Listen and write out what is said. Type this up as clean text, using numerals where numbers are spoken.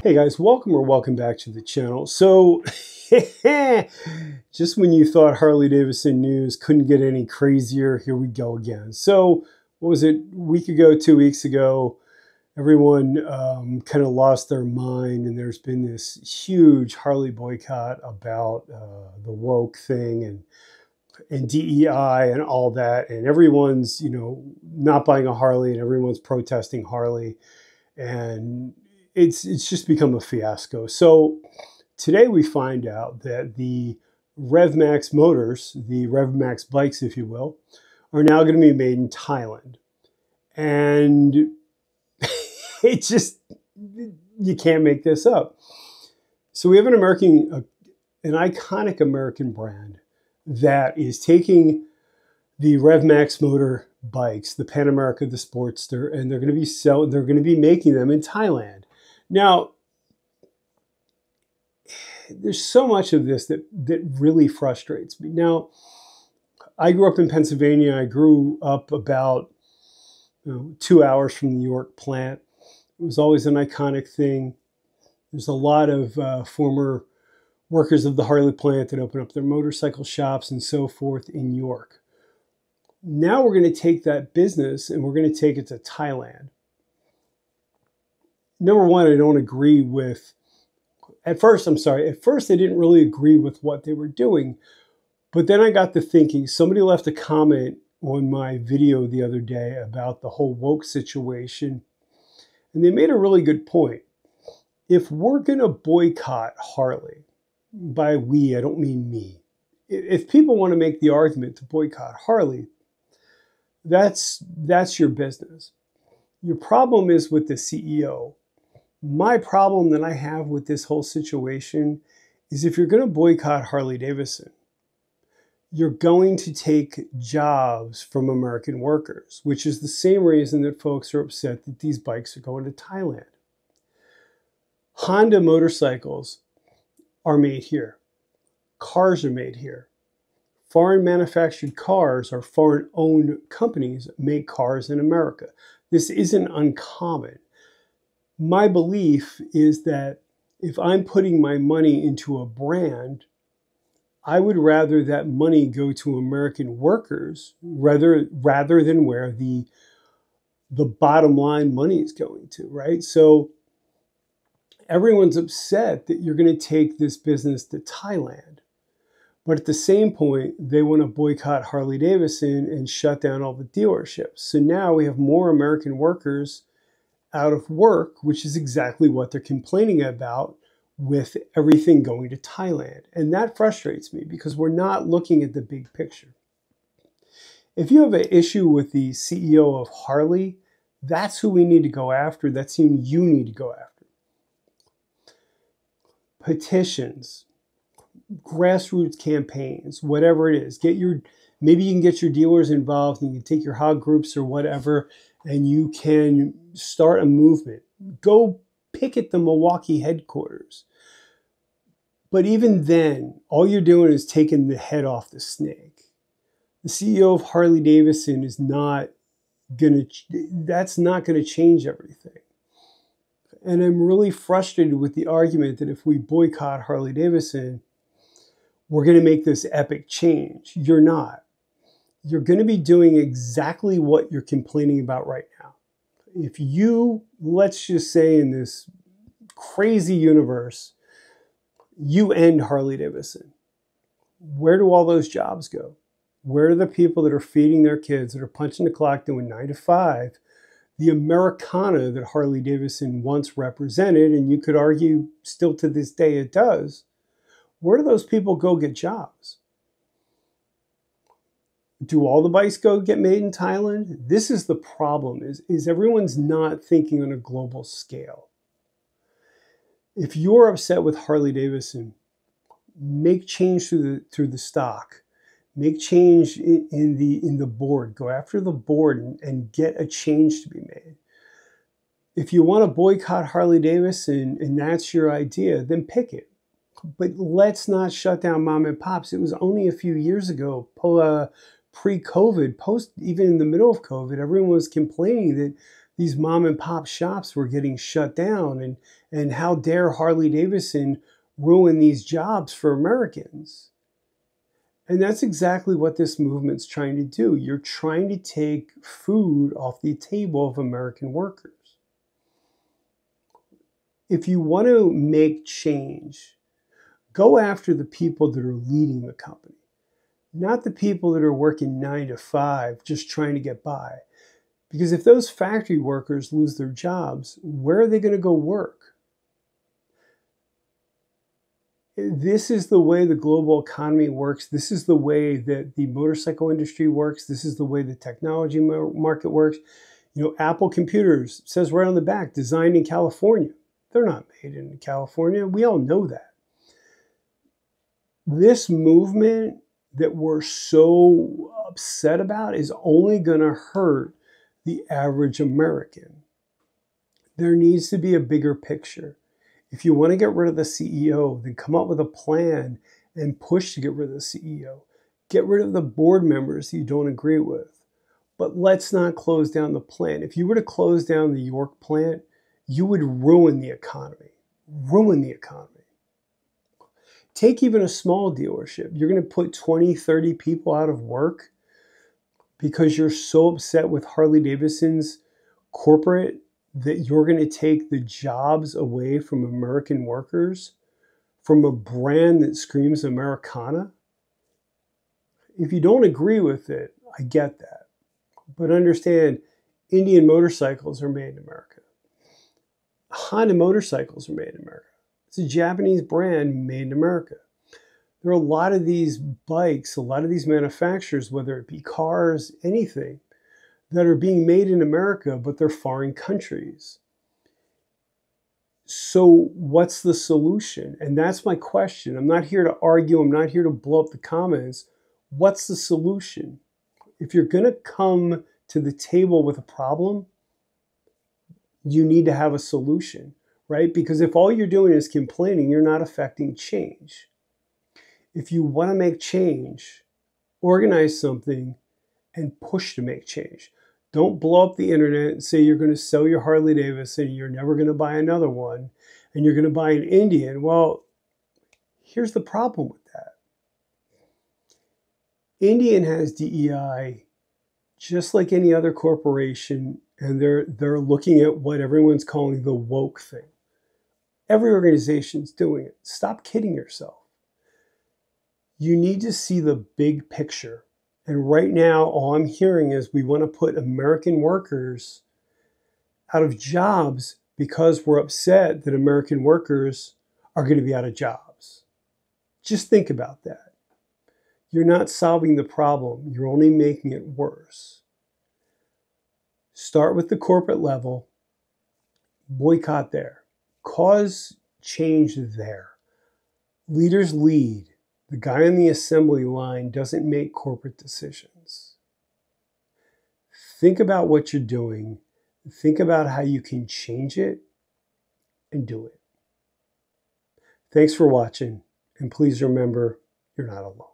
Hey guys, welcome back to the channel. So, just when you thought Harley Davidson news couldn't get any crazier, here we go again. So, what was it, a week ago, 2 weeks ago, everyone kind of lost their mind, and there's been this huge Harley boycott about the woke thing and DEI and all that, and everyone's, not buying a Harley, and everyone's protesting Harley, and it's just become a fiasco. So today we find out that the RevMax motors, the RevMax bikes, if you will, are now going to be made in Thailand. And it just, you can't make this up. So we have an iconic American brand that is taking the RevMax motor bikes, the Pan America, the Sportster, and they're going to be making them in Thailand. Now, there's so much of this that really frustrates me. Now, I grew up in Pennsylvania. I grew up about 2 hours from the New York plant. It was always an iconic thing. There's a lot of former workers of the Harley plant that open up their motorcycle shops and so forth in New York. Now we're going to take that business and we're going to take it to Thailand. Number one, I don't agree with, at first I didn't really agree with what they were doing. But then I got to thinking, somebody left a comment on my video the other day about the whole woke situation. And they made a really good point. If we're going to boycott Harley, by we, I don't mean me. If people want to make the argument to boycott Harley, that's your business. Your problem is with the CEO. My problem that I have with this whole situation is if you're going to boycott Harley Davidson, you're going to take jobs from American workers, which is the same reason that folks are upset that these bikes are going to Thailand. Honda motorcycles are made here. Cars are made here. Foreign manufactured cars or foreign owned companies make cars in America. This isn't uncommon. My belief is that if I'm putting my money into a brand, I would rather that money go to American workers rather than where the bottom line money is going to, right? So everyone's upset that you're going to take this business to Thailand. But at the same point, they want to boycott Harley Davidson and shut down all the dealerships. So now we have more American workers out of work, which is exactly what they're complaining about with everything going to Thailand. And that frustrates me because we're not looking at the big picture. If you have an issue with the CEO of Harley, that's who we need to go after. That's who you need to go after. Petitions, grassroots campaigns, whatever it is. Maybe you can get your dealers involved and you can take your hog groups or whatever, and you can start a movement. Go picket the Milwaukee headquarters. But even then, all you're doing is taking the head off the snake. The CEO of Harley Davidson is that's not going to change everything. And I'm really frustrated with the argument that if we boycott Harley Davidson, we're going to make this epic change. You're not. You're going to be doing exactly what you're complaining about right now. If you, let's just say in this crazy universe, you end Harley Davidson, where do all those jobs go? Where are the people that are feeding their kids, that are punching the clock doing 9 to 5, the Americana that Harley Davidson once represented, and you could argue still to this day it does, where do those people go get jobs? Do all the bikes get made in Thailand? This is the problem, is everyone's not thinking on a global scale. If you're upset with Harley Davidson, make change through the stock. Make change in the board. Go after the board and get a change to be made. If you want to boycott Harley Davidson and that's your idea, then pick it. But let's not shut down mom and pops. It was only a few years ago, pre-COVID, even in the middle of COVID, everyone was complaining that these mom and pop shops were getting shut down, and how dare Harley Davidson ruin these jobs for Americans. And that's exactly what this movement's trying to do. You're trying to take food off the table of American workers. If you want to make change, go after the people that are leading the company, not the people that are working 9 to 5 just trying to get by. Because if those factory workers lose their jobs, where are they going to go work? This is the way the global economy works. This is the way that the motorcycle industry works. This is the way the technology market works. You know, Apple computers, says right on the back, designed in California. They're not made in California. We all know that. This movement that we're so upset about is only going to hurt the average American. There needs to be a bigger picture. If you want to get rid of the CEO, then come up with a plan and push to get rid of the CEO. Get rid of the board members you don't agree with. But let's not close down the plant. If you were to close down the York plant, you would ruin the economy. Ruin the economy. Take even a small dealership. You're going to put 20, 30 people out of work because you're so upset with Harley Davidson's corporate that you're going to take the jobs away from American workers, from a brand that screams Americana. If you don't agree with it, I get that. But understand, Indian motorcycles are made in America. Honda motorcycles are made in America. It's a Japanese brand made in America. There are a lot of these bikes, a lot of these manufacturers, whether it be cars, anything, that are being made in America, but they're foreign countries. So what's the solution? And that's my question. I'm not here to argue. I'm not here to blow up the comments. What's the solution? If you're going to come to the table with a problem, you need to have a solution, right? Because if all you're doing is complaining, you're not affecting change. If you want to make change, organize something and push to make change. Don't blow up the internet and say you're going to sell your Harley Davidson and you're never going to buy another one and you're going to buy an Indian. Well, here's the problem with that. Indian has DEI just like any other corporation, and they're looking at what everyone's calling the woke thing. Every organization's doing it. Stop kidding yourself. You need to see the big picture. And right now, all I'm hearing is we want to put American workers out of jobs because we're upset that American workers are going to be out of jobs. Just think about that. You're not solving the problem. You're only making it worse. Start with the corporate level. Boycott there. Cause change there. Leaders lead. The guy on the assembly line doesn't make corporate decisions. Think about what you're doing. Think about how you can change it and do it. Thanks for watching. And please remember, you're not alone.